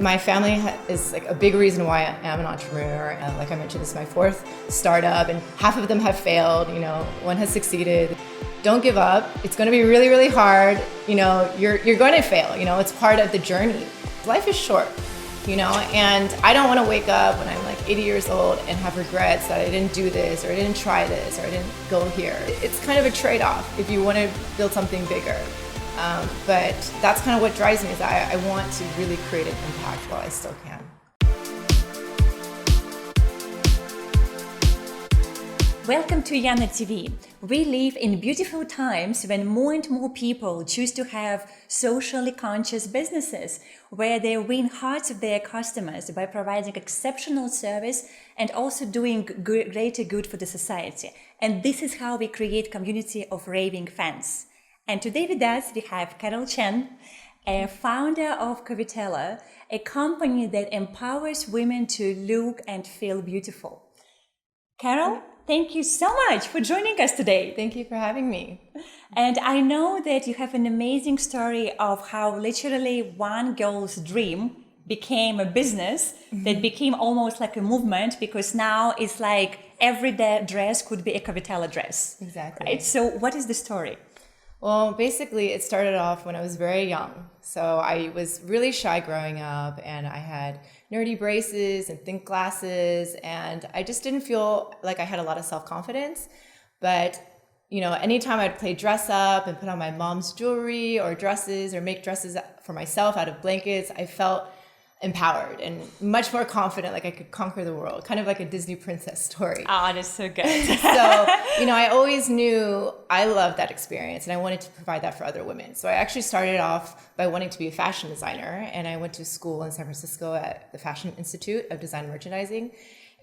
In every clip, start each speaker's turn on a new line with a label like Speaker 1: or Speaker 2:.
Speaker 1: My family is like a big reason why I am an entrepreneur. Like I mentioned, this is my fourth startup and half of them have failed, one has succeeded. Don't give up. It's going to be really, really hard. You're going to fail, it's part of the journey. Life is short, and I don't want to wake up when I'm like 80 years old and have regrets that I didn't do this or I didn't try this or I didn't go here. It's kind of a trade-off if you want to build something bigger. But that's kind of what drives me is I want to really create an impact while I still can.
Speaker 2: Welcome to YanaTV. We live in beautiful times when more and more people choose to have socially conscious businesses where they win hearts of their customers by providing exceptional service and also doing greater good for the society. And this is how we create community of raving fans. And today with us, we have Chen, a founder of Covetella, a company that empowers women to look and feel beautiful. Carol, thank you so much for joining us today.
Speaker 1: Thank you for having me.
Speaker 2: And I know that you have an amazing story of how literally one girl's dream became a business that became almost like a movement, because now it's like every dress could be a Covetella dress.
Speaker 1: Exactly.
Speaker 2: Right? So what is the story?
Speaker 1: Well, basically, it started off when I was very young. So I was really shy growing up, and I had nerdy braces and thick glasses, and I just didn't feel like I had a lot of self-confidence. But, anytime I'd play dress up and put on my mom's jewelry or dresses or make dresses for myself out of blankets, I felt empowered and much more confident, like I could conquer the world, kind of like a Disney princess story.
Speaker 2: Oh, that's so good.
Speaker 1: I always knew I loved that experience and I wanted to provide that for other women. So I actually started off by wanting to be a fashion designer, and I went to school in San Francisco at the Fashion Institute of Design and Merchandising.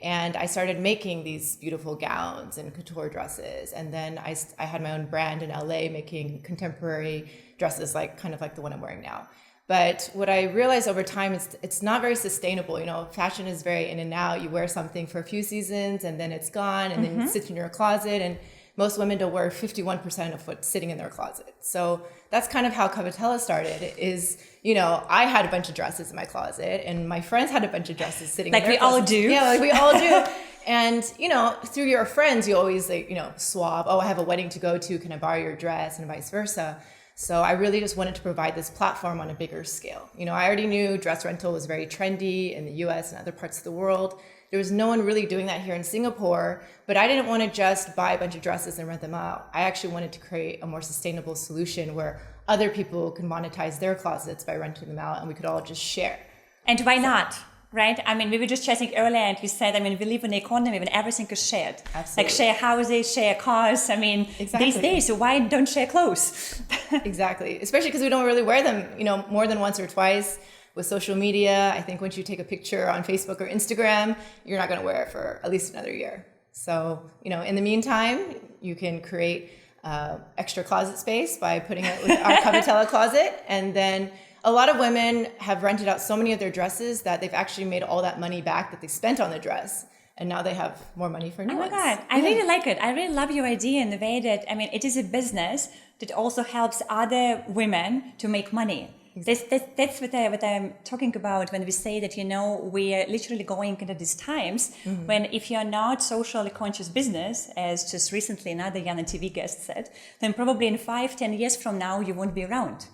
Speaker 1: And I started making these beautiful gowns and couture dresses. And then I had my own brand in LA making contemporary dresses, kind of like the one I'm wearing now. But what I realized over time is it's not very sustainable. Fashion is very in and out. You wear something for a few seasons and then it's gone and then it sits in your closet. And most women don't wear 51% of what's sitting in their closet. So that's kind of how Covetella started is, I had a bunch of dresses in my closet and my friends had a bunch of dresses sitting in their closet.
Speaker 2: Like we all do.
Speaker 1: Yeah, like we all do. And, through your friends, you always swap. Oh, I have a wedding to go to. Can I borrow your dress? And vice versa. So I really just wanted to provide this platform on a bigger scale. I already knew dress rental was very trendy in the US and other parts of the world. There was no one really doing that here in Singapore, but I didn't want to just buy a bunch of dresses and rent them out. I actually wanted to create a more sustainable solution where other people can monetize their closets by renting them out and we could all just share.
Speaker 2: And why not? Right? We were just chatting earlier and we said, we live in an economy when everything is shared.
Speaker 1: Absolutely.
Speaker 2: Like share houses, share cars.
Speaker 1: Exactly.
Speaker 2: These days, so why don't share clothes?
Speaker 1: Exactly. Especially because we don't really wear them, more than once or twice. With social media, I think once you take a picture on Facebook or Instagram, you're not going to wear it for at least another year. So, in the meantime, you can create extra closet space by putting it with our Covetella closet. And then a lot of women have rented out so many of their dresses that they've actually made all that money back that they spent on the dress. And now they have more money for new ones.
Speaker 2: Oh my God, I really like it. I really love your idea in the way that, it is a business that also helps other women to make money. Exactly. That's what I'm talking about when we say that, we are literally going into these times when if you're not socially conscious business, as just recently another YanaTV guest said, then probably in 5-10 years from now, you won't be around.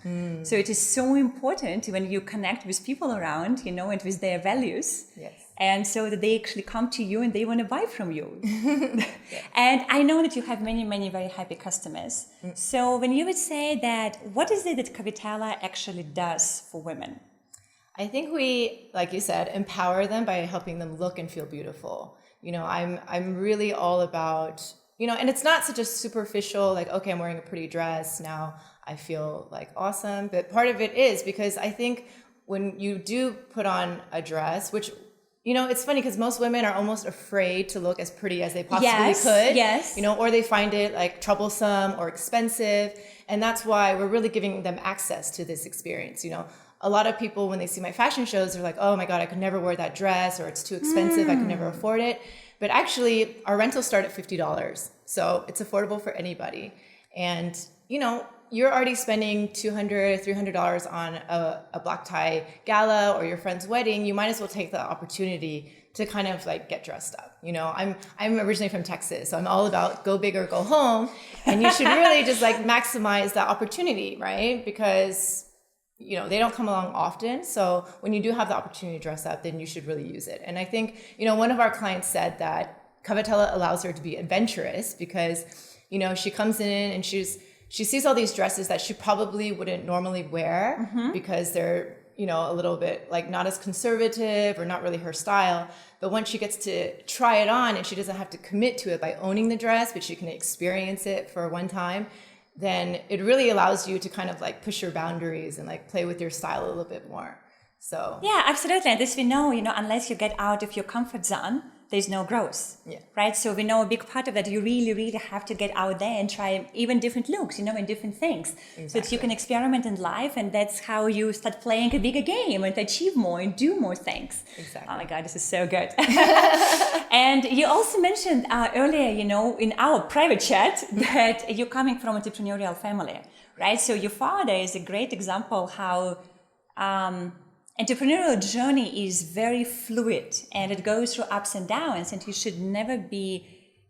Speaker 2: So it is so important when you connect with people around, and with their values.
Speaker 1: Yes.
Speaker 2: And so that they actually come to you and they want to buy from you.
Speaker 1: Yes.
Speaker 2: And I know that you have many, many very happy customers. So when you would say that, what is it that Covetella actually does for women?
Speaker 1: I think we, like you said, empower them by helping them look and feel beautiful. I'm really all about, and it's not such a superficial, like, okay, I'm wearing a pretty dress, now I feel like awesome. But part of it is because I think when you do put on a dress, which it's funny because most women are almost afraid to look as pretty as they possibly could.
Speaker 2: Yes.
Speaker 1: Or they find it like troublesome or expensive. And that's why we're really giving them access to this experience. A lot of people, when they see my fashion shows, they're like, oh my God, I could never wear that dress, or it's too expensive, I could never afford it. But actually, our rentals start at $50. So it's affordable for anybody. And, you're already spending $200, $300 on a black tie gala or your friend's wedding, you might as well take the opportunity to kind of like get dressed up. You know, I'm originally from Texas, so I'm all about go big or go home. And you should really just like maximize that opportunity, right? Because, you know, they don't come along often. So when you do have the opportunity to dress up, then you should really use it. And I think, you know, one of our clients said that Covetella allows her to be adventurous because, you know, she comes in and she sees all these dresses that she probably wouldn't normally wear because they're, you know, a little bit like not as conservative or not really her style. But once she gets to try it on and she doesn't have to commit to it by owning the dress, but she can experience it for one time, then it really allows you to kind of like push your boundaries and like play with your style a little bit more. So
Speaker 2: yeah, absolutely. And this we know, you know, unless you get out of your comfort zone, there's no growth, right? So we know a big part of that, you really, really have to get out there and try even different looks, you know, and different things. Exactly. So that you can experiment in life, and that's how you start playing a bigger game and achieve more and do more things.
Speaker 1: Exactly.
Speaker 2: Oh my God, this is so good. And you also mentioned earlier, you know, in our private chat that you're coming from an entrepreneurial family, right? So your father is a great example how entrepreneurial journey is very fluid and it goes through ups and downs, and you should never be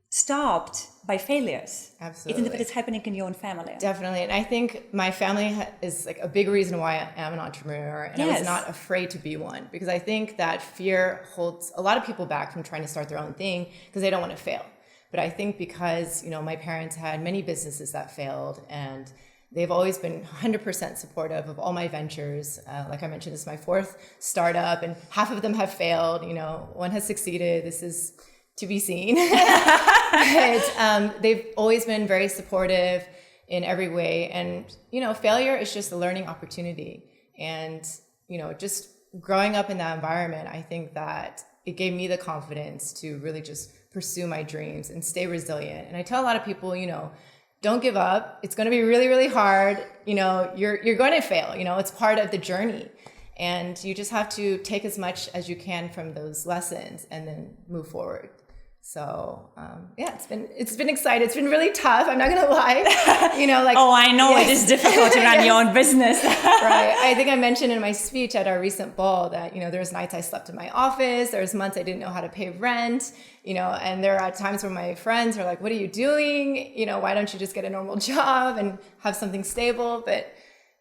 Speaker 2: stopped by failures.
Speaker 1: Absolutely.
Speaker 2: Even if it is happening in your own family.
Speaker 1: Definitely. And I think my family is like a big reason why I am an entrepreneur, and I was not afraid to be one, because I think that fear holds a lot of people back from trying to start their own thing because they don't want to fail. But I think because, you know, my parents had many businesses that failed, and they've always been 100% supportive of all my ventures. Like I mentioned, this is my fourth startup, and half of them have failed. You know, one has succeeded. This is to be seen. But they've always been very supportive in every way. And, you know, failure is just a learning opportunity. And, you know, just growing up in that environment, I think that it gave me the confidence to really just pursue my dreams and stay resilient. And I tell a lot of people, you know, don't give up. It's going to be really, really hard. You know, you're going to fail. You know, it's part of the journey. And you just have to take as much as you can from those lessons and then move forward. So, yeah, it's been exciting. It's been really tough. I'm not going to lie. You know, like,
Speaker 2: oh, I know it is difficult to run your own business.
Speaker 1: Right. I think I mentioned in my speech at our recent ball that, you know, there's nights I slept in my office. There's months I didn't know how to pay rent, you know, and there are times where my friends are like, what are you doing? You know, why don't you just get a normal job and have something stable? But,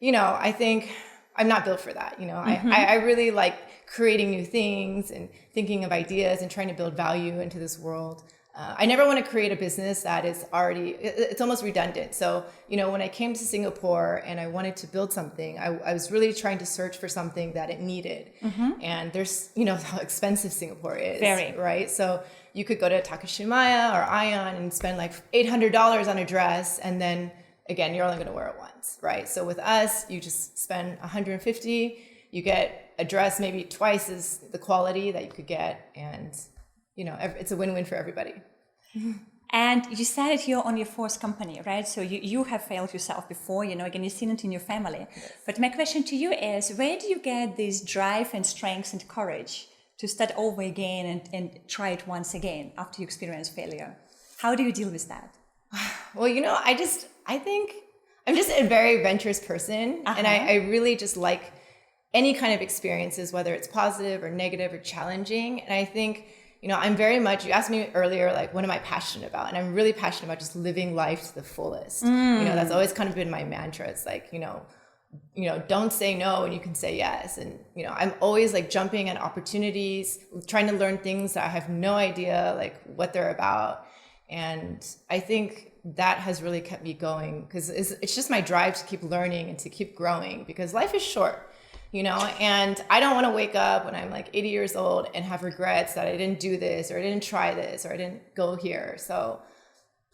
Speaker 1: you know, I think I'm not built for that. You know, I really like creating new things and thinking of ideas and trying to build value into this world. I never want to create a business that is already, it's almost redundant. So, you know, when I came to Singapore and I wanted to build something, I was really trying to search for something that it needed. And there's, you know, how expensive Singapore is. Very. Right? So you could go to Takashimaya or Ion and spend like $800 on a dress, and then again, you're only going to wear it once, right? So with us, you just spend $150, you get a dress maybe twice as the quality that you could get, and you know, it's a win-win for everybody.
Speaker 2: And you said you're on your fourth company, right? So you have failed yourself before, you know, again, you've seen it in your family. Yes. But my question to you is, where do you get this drive and strength and courage to start over again and try it once again after you experience failure? How do you deal with that?
Speaker 1: Well, you know, I think I'm just a very adventurous person, and I really just like any kind of experiences, whether it's positive or negative or challenging. And I think, you know, I'm very much, you asked me earlier, like, what am I passionate about? And I'm really passionate about just living life to the fullest. You know, that's always kind of been my mantra. It's like, you know, don't say no when you can say yes. And, you know, I'm always like jumping at opportunities, trying to learn things that I have no idea, like what they're about. And I think that has really kept me going, because it's just my drive to keep learning and to keep growing, because life is short. You know, and I don't want to wake up when I'm like 80 years old and have regrets that I didn't do this, or I didn't try this, or I didn't go here. So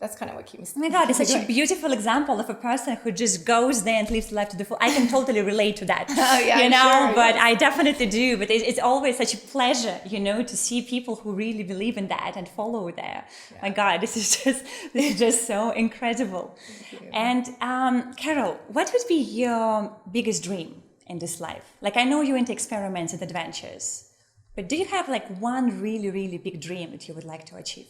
Speaker 1: that's kind of what keeps me.
Speaker 2: Oh my God, it's such a beautiful example of a person who just goes there and lives life to the full. I can totally relate to that, you know, sure, but yes. I definitely do. But it's always such a pleasure, you know, to see people who really believe in that and follow there. Yeah. My God, this is just so incredible. And Carol, what would be your biggest dream in this life? Like, I know you're into experiments and adventures, but do you have like one really, really big dream that you would like to achieve?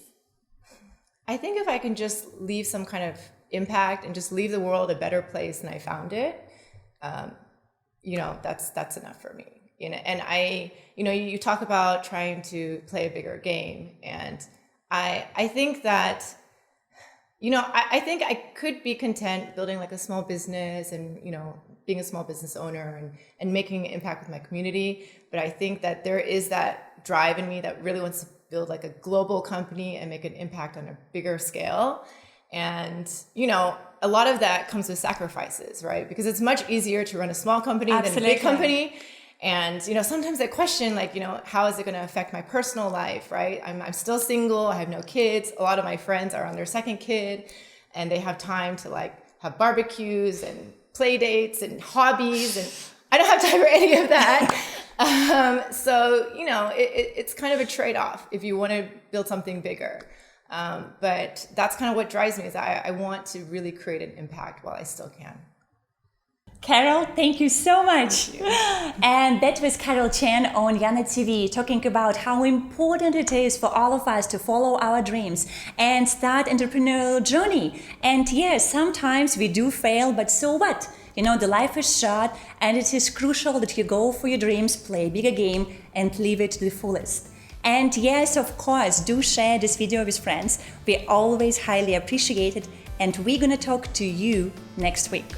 Speaker 1: I think if I can just leave some kind of impact and just leave the world a better place than I found it, that's enough for me. And you talk about trying to play a bigger game, and I think that, I think I could be content building like a small business and, being a small business owner and making an impact with my community. But I think that there is that drive in me that really wants to build like a global company and make an impact on a bigger scale. And, a lot of that comes with sacrifices, right? Because it's much easier to run a small company than a big company. And, sometimes I question, like, how is it going to affect my personal life, right? I'm still single. I have no kids. A lot of my friends are on their second kid, and they have time to like have barbecues and play dates and hobbies. And I don't have time for any of that. So, it's kind of a trade-off if you want to build something bigger. But that's kind of what drives me, is I want to really create an impact while I still can.
Speaker 2: Carol, thank you so much. And that was Carol Chen on YanaTV, talking about how important it is for all of us to follow our dreams and start entrepreneurial journey. And yes, sometimes we do fail, but so what? The life is short, and it is crucial that you go for your dreams, play a bigger game, and live it to the fullest. And yes, of course, do share this video with friends. We always highly appreciate it, and we're gonna talk to you next week.